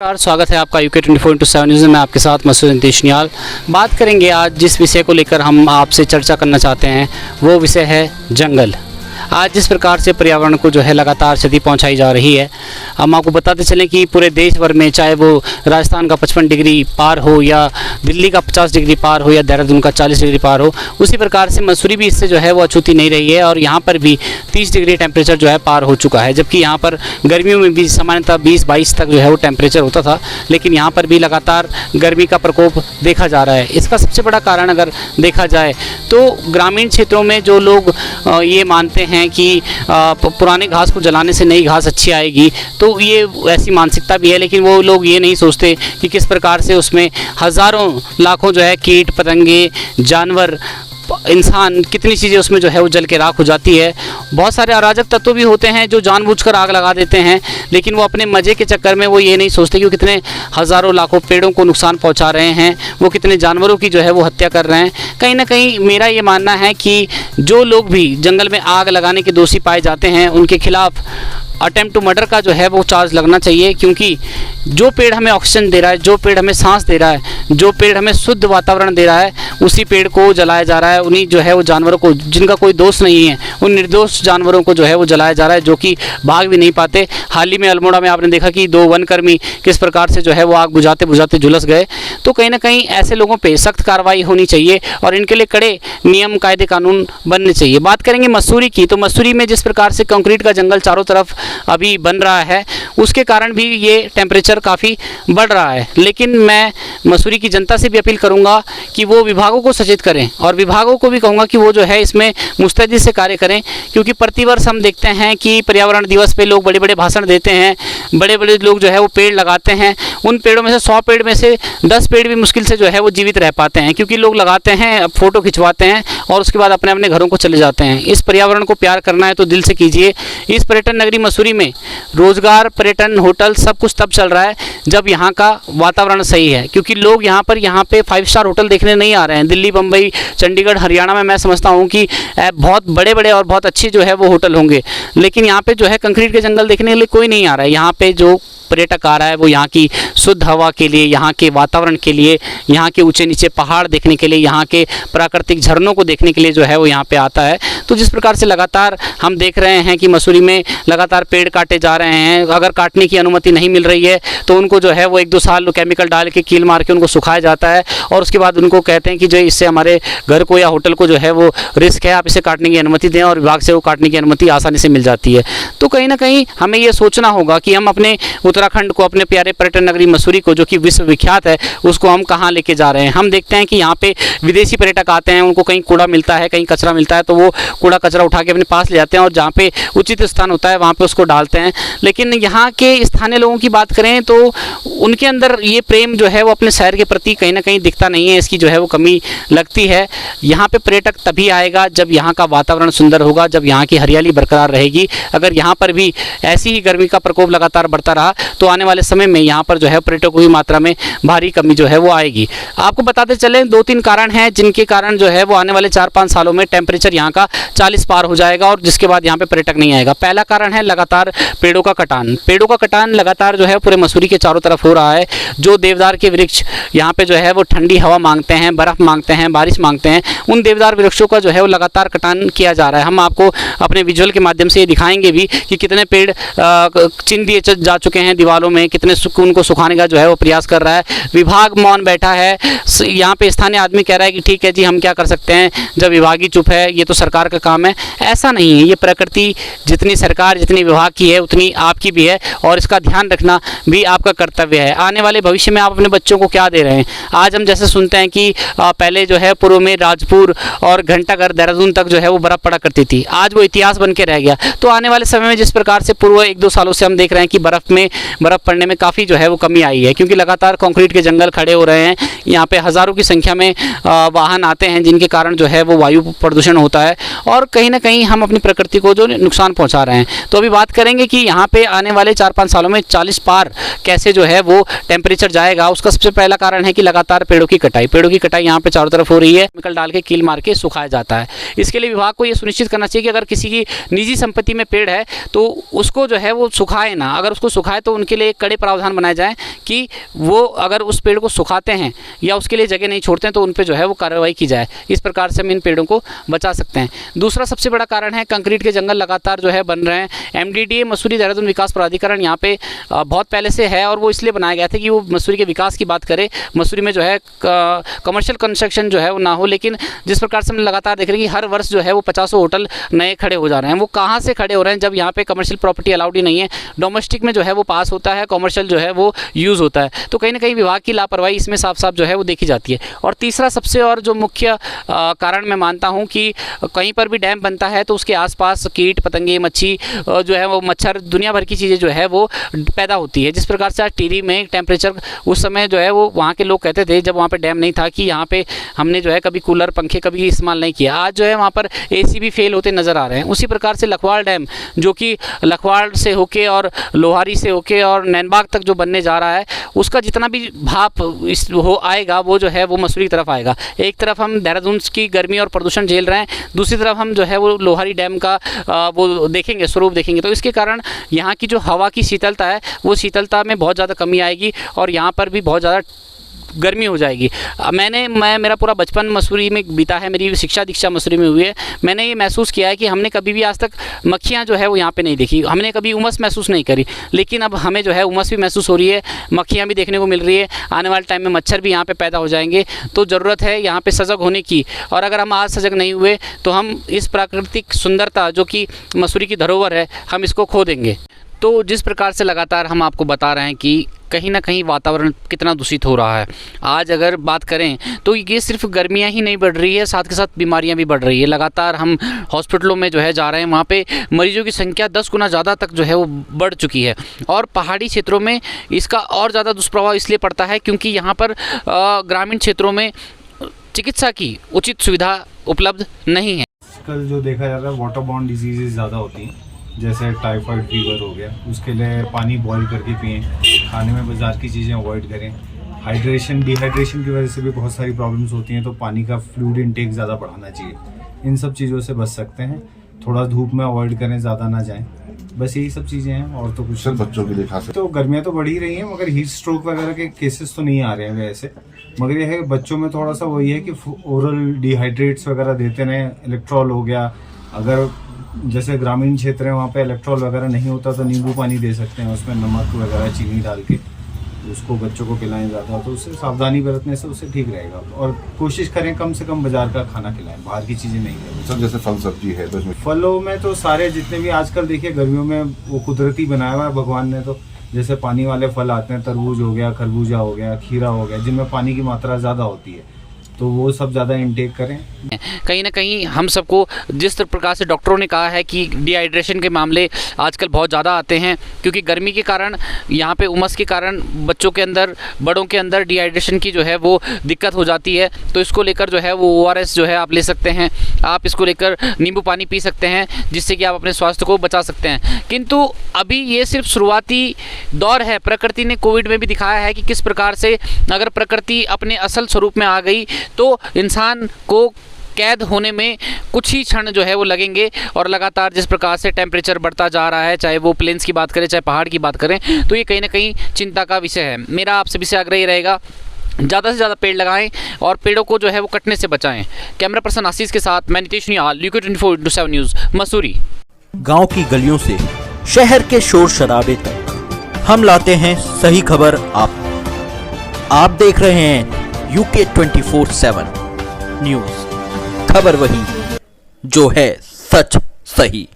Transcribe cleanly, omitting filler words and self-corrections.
नमस्कार, स्वागत है आपका UK 24/7 न्यूज़ में। आपके साथ मसूद इंतेशनियाल बात करेंगे। आज जिस विषय को लेकर हम आपसे चर्चा करना चाहते हैं वो विषय है जंगल। आज जिस प्रकार से पर्यावरण को जो है लगातार क्षति पहुंचाई जा रही है, हम आपको बताते चलें कि पूरे देश भर में, चाहे वो राजस्थान का 55 डिग्री पार हो या दिल्ली का 50 डिग्री पार हो या देहरादून का 40 डिग्री पार हो, उसी प्रकार से मसूरी भी इससे जो है वो अछूती नहीं रही है और यहाँ पर भी 30 डिग्री टेम्परेचर जो है पार हो चुका है। जबकि यहाँ पर गर्मियों में भी सामान्यतः 20-22 तक जो है वो टेम्परेचर होता था, लेकिन यहाँ पर भी लगातार गर्मी का प्रकोप देखा जा रहा है। इसका सबसे बड़ा कारण अगर देखा जाए तो ग्रामीण क्षेत्रों में जो लोग ये मानते हैं कि पुराने घास को जलाने से नई घास अच्छी आएगी, तो ये ऐसी मानसिकता भी है, लेकिन वो लोग ये नहीं सोचते कि किस प्रकार से उसमें हज़ारों लाखों जो है कीट पतंगे, जानवर, इंसान, कितनी चीज़ें उसमें जो है वो जल के राख हो जाती है। बहुत सारे अराजक तत्व भी होते हैं जो जानबूझकर आग लगा देते हैं, लेकिन वो अपने मज़े के चक्कर में वो ये नहीं सोचते कि वो कितने हज़ारों लाखों पेड़ों को नुकसान पहुंचा रहे हैं, वो कितने जानवरों की जो है वो हत्या कर रहे हैं। कहीं ना कहीं मेरा ये मानना है कि जो लोग भी जंगल में आग लगाने के दोषी पाए जाते हैं उनके खिलाफ़ अटेम्प्ट टू मर्डर का जो है वो चार्ज लगना चाहिए, क्योंकि जो पेड़ हमें ऑक्सीजन दे रहा है, जो पेड़ हमें सांस दे रहा है, जो पेड़ हमें शुद्ध वातावरण दे रहा है, उसी पेड़ को जलाया जा रहा है। उन्हीं जो है वो जानवरों को, जिनका कोई दोष नहीं है, उन निर्दोष जानवरों को जो है वो जलाया जा रहा है, जो कि भाग भी नहीं पाते। हाल ही में अल्मोड़ा में आपने देखा कि 2 वनकर्मी किस प्रकार से जो है वो आग बुझाते बुझाते झुलस गए। तो कहीं ना कहीं ऐसे लोगों पर सख्त कार्रवाई होनी चाहिए और इनके लिए कड़े नियम कायदे कानून बनने चाहिए। बात करेंगे मसूरी की, तो मसूरी में जिस प्रकार से कंक्रीट का जंगल चारों तरफ अभी बन रहा है, उसके कारण भी ये टेम्परेचर काफ़ी बढ़ रहा है। लेकिन मैं मसूरी की जनता से भी अपील करूंगा कि वो विभागों को सचेत करें और विभागों को भी कहूँगा कि वो जो है इसमें मुस्तैदी से कार्य करें, क्योंकि प्रतिवर्ष हम देखते हैं कि पर्यावरण दिवस पे लोग बड़े बड़े भाषण देते हैं, बड़े बड़े लोग जो है वो पेड़ लगाते हैं। उन पेड़ों में से 100 पेड़ में से 10 पेड़ भी मुश्किल से जो है वो जीवित रह पाते हैं, क्योंकि लोग लगाते हैं, फ़ोटो खिंचवाते हैं और उसके बाद अपने अपने घरों को चले जाते हैं। इस पर्यावरण को प्यार करना है तो दिल से कीजिए। इस पर्यटन नगरी मसूरी में रोजगार, पर्यटन, होटल सब कुछ तब चल रहा है जब यहाँ का वातावरण सही है, क्योंकि लोग यहाँ पे 5 स्टार होटल देखने नहीं आ रहे हैं। दिल्ली, बम्बई, चंडीगढ़, हरियाणा में मैं समझता हूँ कि बहुत बड़े बड़े और बहुत अच्छे जो है वो होटल होंगे, लेकिन यहाँ पे जो है कंक्रीट के जंगल देखने के लिए कोई नहीं आ रहा है। यहाँ पे जो पर्यटक आ रहा है वो यहाँ की शुद्ध हवा के लिए, यहाँ के वातावरण के लिए, यहाँ के ऊंचे नीचे पहाड़ देखने के लिए, यहाँ के प्राकृतिक झरनों को देखने के लिए जो है वो यहाँ पे आता है। तो जिस प्रकार से लगातार हम देख रहे हैं कि मसूरी में लगातार पेड़ काटे जा रहे हैं, अगर काटने की अनुमति नहीं मिल रही है तो उनको जो है वो 1-2 साल केमिकल डाल के कील मार के उनको सुखाया जाता है और उसके बाद उनको कहते हैं कि जो इससे हमारे घर को या होटल को जो है वो रिस्क है, आप इसे काटने की अनुमति दें, और विभाग से वो काटने की अनुमति आसानी से मिल जाती है। तो कहीं ना कहीं हमें ये सोचना होगा कि हम अपने उत्तराखंड को, अपने प्यारे पर्यटन नगरी मसूरी को, जो कि विश्व विख्यात है, उसको हम कहाँ लेके जा रहे हैं। हम देखते हैं कि यहाँ पे विदेशी पर्यटक आते हैं, उनको कहीं कूड़ा मिलता है, कहीं कचरा मिलता है, तो वो कूड़ा कचरा उठा के अपने पास ले जाते हैं और जहाँ पे उचित स्थान होता है वहाँ पे उसको डालते हैं। लेकिन यहाँ के स्थानीय लोगों की बात करें तो उनके अंदर ये प्रेम जो है वो अपने शहर के प्रति कहीं ना कहीं दिखता नहीं है, इसकी जो है वो कमी लगती है। यहाँ पे पर्यटक तभी आएगा जब यहाँ का वातावरण सुंदर होगा, जब यहाँ की हरियाली बरकरार रहेगी। अगर यहाँ पर भी ऐसी ही गर्मी का प्रकोप लगातार बढ़ता रहा तो आने वाले समय में यहाँ पर जो है पर्यटकों की मात्रा में भारी कमी जो है वो आएगी। आपको बताते चलें 2-3 कारण हैं जिनके कारण जो है वो आने वाले 4-5 सालों में टेम्परेचर यहाँ का 40 पार हो जाएगा और जिसके बाद यहाँ पे पर्यटक नहीं आएगा। पहला कारण है लगातार पेड़ों का कटान। पेड़ों का कटान लगातार जो है पूरे मसूरी के चारों तरफ हो रहा है। जो देवदार के वृक्ष यहाँ पे जो है वो ठंडी हवा मांगते हैं, बर्फ़ मांगते हैं, बारिश मांगते हैं, उन देवदार वृक्षों का जो है वो लगातार कटान किया जा रहा है। हम आपको अपने विजुअल के माध्यम से ये दिखाएंगे भी कि कितने पेड़ चिन्ह दिए जा चुके हैं दीवारों में, कितने उनको सुखाने का जो है वो प्रयास कर रहा है। विभाग मौन बैठा है। यहाँ पे स्थानीय आदमी कह रहा है कि ठीक है जी, हम क्या कर सकते हैं, जब विभाग ही चुप है, ये तो सरकार का काम है। ऐसा नहीं है, ये प्रकृति जितनी सरकार, जितनी विभाग की है उतनी आपकी भी है और इसका ध्यान रखना भी आपका कर्तव्य है। आने वाले भविष्य में आप अपने बच्चों को क्या दे रहे हैं। आज हम जैसे सुनते हैं कि पहले जो है पूर्व में राजपुर और घंटाघर, देहरादून तक जो है वो बर्फ़ पड़ा करती थी, आज वो इतिहास बन के रह गया। तो आने वाले समय में जिस प्रकार से पूर्व 1-2 सालों से हम देख रहे हैं कि बर्फ़ पड़ने में काफ़ी जो है वो कमी आई है, क्योंकि लगातार कंक्रीट के जंगल खड़े हो रहे हैं। यहाँ पे हज़ारों की संख्या में वाहन आते हैं, जिनके कारण जो है वो वायु प्रदूषण होता है और कहीं ना कहीं हम अपनी प्रकृति को जो नुकसान पहुँचा रहे हैं। तो अभी बात करेंगे कि यहाँ पे आने वाले 4-5 सालों में 40 पार कैसे जो है वो टेम्परेचर जाएगा, उसका सबसे पहला कारण है कि लगातार पेड़ों की कटाई यहाँ पे चारों तरफ हो रही है। केमिकल डाल के कील मार के सुखाया जाता है। इसके लिए विभाग को ये सुनिश्चित करना चाहिए कि अगर किसी की निजी संपत्ति में पेड़ है तो उसको जो है वो सुखाए ना, अगर उसको सुखाए तो उनके लिए कड़े प्रावधान बनाए जाएँ कि वो अगर उस पेड़ को सुखाते हैं या उसके लिए जगह नहीं छोड़ते हैं तो उन पर जो है वो कार्रवाई की जाए। इस प्रकार से हम इन पेड़ों को बचा सकते हैं। दूसरा सबसे बड़ा कारण है कंक्रीट के जंगल लगातार जो है बन रहे हैं। MDDA मसूरी देहरादून विकास प्राधिकरण यहाँ पे बहुत पहले से है और वो इसलिए बनाया गया था कि वो मसूरी के विकास की बात करे, मसूरी में जो है कमर्शियल कंस्ट्रक्शन जो है वो ना हो। लेकिन जिस प्रकार से हम लगातार देख रहे हैं कि हर वर्ष जो है वो 50 होटल नए खड़े हो जा रहे हैं। वो कहाँ से खड़े हो रहे हैं जब यहाँ पे कमर्शियल प्रॉपर्टी अलाउड ही नहीं है। डोमेस्टिक में जो है वो पास होता है, कमर्शियल जो है वो यूज़ होता है। तो कहीं ना कहीं विभाग की लापरवाही इसमें साफ साफ जो है वो देखी जाती है। और तीसरा सबसे और जो मुख्य कारण मैं मानता हूँ कि कहीं पर भी डैम बनता है तो उसके आसपास कीट पतंगे मच्छी जो है वो मच्छर दुनिया भर की चीज़ें जो है वो पैदा होती है। जिस प्रकार से आज टिहरी में टेम्परेचर उस समय जो है वो वहाँ के लोग कहते थे जब वहाँ पे डैम नहीं था कि यहाँ पे हमने जो है कभी कूलर पंखे कभी इस्तेमाल नहीं किया। आज जो है वहाँ पर AC भी फेल होते नज़र आ रहे हैं। उसी प्रकार से लखवाड़ डैम जो कि लखवाड़ से होके और लोहारी से होके और नैनबाग तक जो बनने जा रहा है उसका जितना भी भाप इस हो आएगा वो जो है वो मसूरी की तरफ आएगा। एक तरफ हम देहरादून की गर्मी और प्रदूषण झेल रहे हैं, दूसरी तरफ हम जो है वो लोहारी डैम का वो देखेंगे, स्वरूप देखेंगे। तो इसके कारण यहाँ की जो हवा की शीतलता है वो शीतलता में बहुत ज़्यादा कमी आएगी और यहाँ पर भी बहुत ज़्यादा गर्मी हो जाएगी। मेरा पूरा बचपन मसूरी में बीता है, मेरी शिक्षा दीक्षा मसूरी में हुई है। मैंने ये महसूस किया है कि हमने कभी भी आज तक मक्खियाँ जो है वो यहाँ पे नहीं देखी, हमने कभी उमस महसूस नहीं करी। लेकिन अब हमें जो है उमस भी महसूस हो रही है, मक्खियाँ भी देखने को मिल रही है। आने वाले टाइम में मच्छर भी यहाँ पे पैदा हो जाएंगे। तो ज़रूरत है यहाँ पे सजग होने की। और अगर हम आज सजग नहीं हुए तो हम इस प्राकृतिक सुंदरता जो कि मसूरी की धरोहर है हम इसको खो देंगे। तो जिस प्रकार से लगातार हम आपको बता रहे हैं कि कहीं ना कहीं वातावरण कितना दूषित हो रहा है। आज अगर बात करें तो ये सिर्फ गर्मियां ही नहीं बढ़ रही है, साथ के साथ बीमारियां भी बढ़ रही है। लगातार हम हॉस्पिटलों में जो है जा रहे हैं, वहाँ पे मरीजों की संख्या 10 गुना ज़्यादा तक जो है वो बढ़ चुकी है। और पहाड़ी क्षेत्रों में इसका और ज़्यादा दुष्प्रभाव इसलिए पड़ता है क्योंकि यहाँ पर ग्रामीण क्षेत्रों में चिकित्सा की उचित सुविधा उपलब्ध नहीं है। आजकल जो देखा जा रहा है वाटर बॉर्न डिजीज़ ज़्यादा होती हैं, जैसे टाइफाइड फीवर हो गया। उसके लिए पानी बॉईल करके पिएं, खाने में बाज़ार की चीज़ें अवॉइड करें। डिहाइड्रेशन की वजह से भी बहुत सारी प्रॉब्लम्स होती हैं, तो पानी का फ्लूइड इनटेक ज़्यादा बढ़ाना चाहिए। इन सब चीज़ों से बच सकते हैं। थोड़ा धूप में अवॉइड करें, ज़्यादा ना जाएं। बस यही सब चीज़ें हैं और तो कुछ सिर्फ बच्चों के लिए खास। तो गर्मियाँ तो बढ़ ही रही हैं मगर हीट स्ट्रोक वगैरह के केसेस तो नहीं आ रहे हैं वैसे। मगर यह है बच्चों में थोड़ा सा वही है कि ओरल डिहाइड्रेट्स वगैरह देते रहें। इलेक्ट्रॉल हो गया, अगर जैसे ग्रामीण क्षेत्र है वहाँ पे इलेक्ट्रॉल वगैरह नहीं होता तो नींबू पानी दे सकते हैं, उसमें नमक वगैरह चीनी डाल के उसको बच्चों को पिलाएं ज़्यादा, तो उससे सावधानी बरतने से उससे ठीक रहेगा। और कोशिश करें कम से कम बाजार का खाना खिलाएं, बाहर की चीज़ें नहीं करें। सर जैसे फल सब्जी है तो इसमें फलों में तो सारे जितने भी आजकल देखिए गर्मियों में वो कुदरती बनाया हुआ है भगवान ने, तो जैसे पानी वाले फल आते हैं, तरबूज हो गया, खरबूजा हो गया, खीरा हो गया, जिनमें पानी की मात्रा ज़्यादा होती है, तो वो सब ज़्यादा इनटेक करें। कहीं ना कहीं हम सबको जिस प्रकार से डॉक्टरों ने कहा है कि डिहाइड्रेशन के मामले आजकल बहुत ज़्यादा आते हैं क्योंकि गर्मी के कारण, यहाँ पे उमस के कारण बच्चों के अंदर, बड़ों के अंदर डिहाइड्रेशन की जो है वो दिक्कत हो जाती है। तो इसको लेकर जो है वो ORS जो है आप ले सकते हैं, आप इसको लेकर नींबू पानी पी सकते हैं, जिससे कि आप अपने स्वास्थ्य को बचा सकते हैं। किंतु अभी ये सिर्फ शुरुआती दौर है। प्रकृति ने कोविड में भी दिखाया है कि किस प्रकार से अगर प्रकृति अपने असल स्वरूप में आ गई तो इंसान को कैद होने में कुछ ही क्षण जो है वो लगेंगे। और लगातार जिस प्रकार से टेम्परेचर बढ़ता जा रहा है, चाहे वो प्लेन्स की बात करें चाहे पहाड़ की बात करें, तो ये कहीं ना कहीं चिंता का विषय है। मेरा आपसे भी आग्रह ये रहेगा ज़्यादा से ज़्यादा पेड़ लगाएं और पेड़ों को जो है वो कटने से बचाएं। कैमरा पर्सन आशीष के साथ मैं नितेश निहाल, यूके 24/7 न्यूज़ मसूरी। गांव की गलियों से शहर के शोर शराबे तक हम लाते हैं सही खबर आप देख रहे हैं यूके 24/7 न्यूज़। खबर वही जो है सच सही।